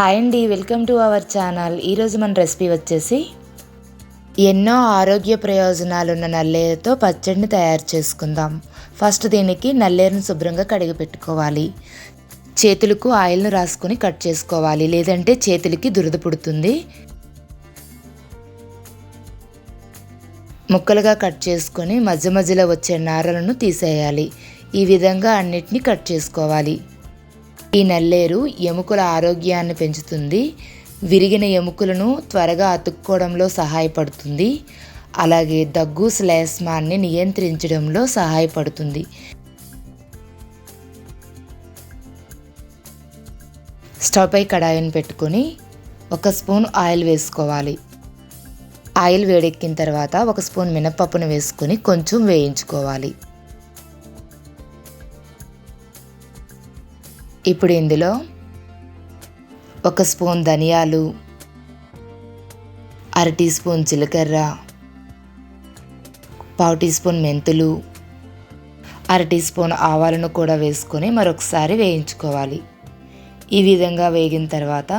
Hi అండి, welcome to our channel. ఈరోజు మన రెసిపీ వచ్చేసి ఎన్నో ఆరోగ్య ప్రయోజనాలున్న నల్లేరుతో పచ్చడిని తయారు చేసుకుందాం. ఫస్ట్ దీనికి నల్లేరును శుభ్రంగా కడిగి పెట్టుకోవాలి. చేతులకు ఆయిల్ను రాసుకొని కట్ చేసుకోవాలి, లేదంటే చేతులకి దురద పుడుతుంది. ముక్కలుగా కట్ చేసుకొని మధ్య మధ్యలో వచ్చే నారలను తీసేయాలి. ఈ విధంగా అన్నిటినీ కట్ చేసుకోవాలి. ఈ నల్లేరు ఎముకల ఆరోగ్యాన్ని పెంచుతుంది. విరిగిన ఎముకలను త్వరగా అతుక్కోవడంలో సహాయపడుతుంది. అలాగే దగ్గు శ్లేష్మాన్ని నియంత్రించడంలో సహాయపడుతుంది. స్టవ్ పై కడాయిని పెట్టుకొని 1 స్పూన్ ఆయిల్ వేసుకోవాలి. ఆయిల్ వేడెక్కిన తర్వాత 1 స్పూన్ మినపప్పును వేసుకొని కొంచెం వేయించుకోవాలి. ఇప్పుడు ఇందులో 1 స్పూన్ ధనియాలు, 1/2 టీ స్పూన్ జీలకర్ర, 1/2 టీ స్పూన్ మెంతులు, 1/2 టీ స్పూన్ ఆవాలను కూడా వేసుకొని మరొకసారి వేయించుకోవాలి. ఈ విధంగా వేగిన తర్వాత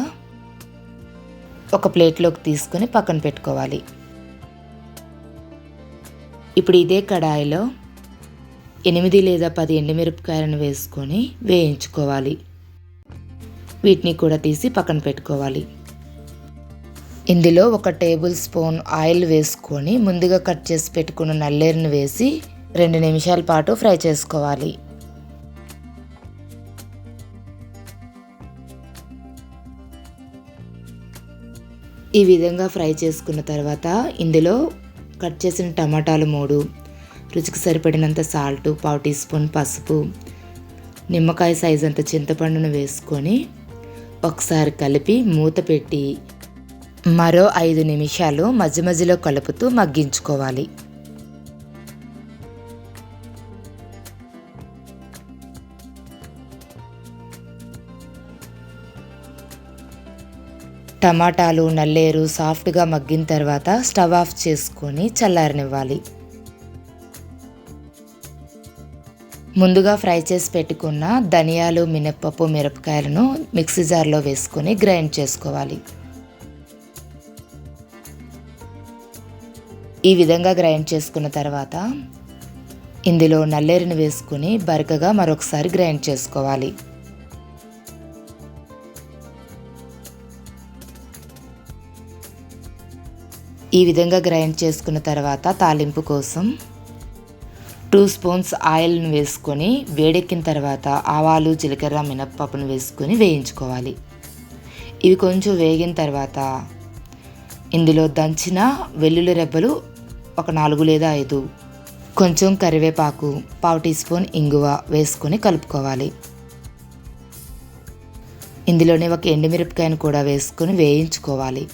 ఒక ప్లేట్లోకి తీసుకొని పక్కన పెట్టుకోవాలి. ఇప్పుడు ఇదే కడాయిలో 8 లేదా 10 ఎండుమిరపకాయలను వేసుకొని వేయించుకోవాలి. వీటిని కూడా తీసి పక్కన పెట్టుకోవాలి. ఇందులో 1 టేబుల్ స్పూన్ ఆయిల్ వేసుకొని ముందుగా కట్ చేసి పెట్టుకున్న నల్లేరును వేసి 2 నిమిషాల పాటు ఫ్రై చేసుకోవాలి. ఈ విధంగా ఫ్రై చేసుకున్న తర్వాత ఇందులో కట్ చేసిన టమాటాలు 3, రుచికి సరిపడినంత సాల్ట్, 1/2 టీ స్పూన్ పసుపు, నిమ్మకాయ సైజ్ అంత చింతపండును వేసుకొని ఒకసారి కలిపి మూత పెట్టి మరో 5 నిమిషాలు మధ్య మధ్యలో కలుపుతూ మగ్గించుకోవాలి. టమాటాలు, నల్లేరు సాఫ్ట్గా మగ్గిన తర్వాత స్టవ్ ఆఫ్ చేసుకొని చల్లారనివ్వాలి. ముందుగా ఫ్రై చేసి పెట్టుకున్న ధనియాలు, మినప్పప్పు, మిరపకాయలను మిక్సీ జార్లో వేసుకొని గ్రైండ్ చేసుకోవాలి. ఈ విధంగా గ్రైండ్ చేసుకున్న తర్వాత ఇందులో నల్లేరుని వేసుకొని బరకగా మరొకసారి గ్రైండ్ చేసుకోవాలి. ఈ విధంగా గ్రైండ్ చేసుకున్న తర్వాత తాలింపు కోసం 2 స్పూన్స్ ఆయిల్ను వేసుకొని వేడెక్కిన తర్వాత ఆవాలు, జీలకర్ర, మినప్పప్పును వేసుకొని వేయించుకోవాలి. ఇవి కొంచెం వేగిన తర్వాత ఇందులో దంచిన వెల్లుల్లి రెబ్బలు 4 లేదా 5, కొంచెం కరివేపాకు, 1/2 టీ స్పూన్ ఇంగువ వేసుకొని కలుపుకోవాలి. ఇందులోనే 1 ఎండుమిరపకాయను కూడా వేసుకొని వేయించుకోవాలి.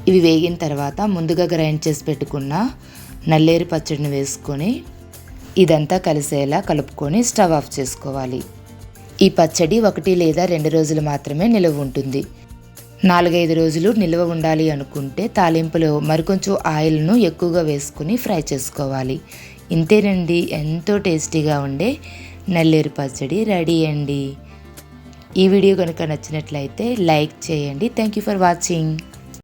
ఇవి వేగిన తర్వాత ముందుగా గ్రైండ్ చేసి పెట్టుకున్న నల్లేరు పచ్చడిని వేసుకొని ఇదంతా కలిసేలా కలుపుకొని స్టవ్ ఆఫ్ చేసుకోవాలి. ఈ పచ్చడి 1 లేదా 2 రోజులు మాత్రమే నిల్వ ఉంటుంది. 4-5 రోజులు నిల్వ ఉండాలి అనుకుంటే తాలింపులో మరికొంచెం ఆయిల్ను ఎక్కువగా వేసుకొని ఫ్రై చేసుకోవాలి. ఇంతేనండి, ఎంతో టేస్టీగా ఉండే నల్లేరు పచ్చడి రెడీ అండి. ఈ వీడియో కనుక నచ్చినట్లయితే లైక్ చేయండి. Thank you for watching.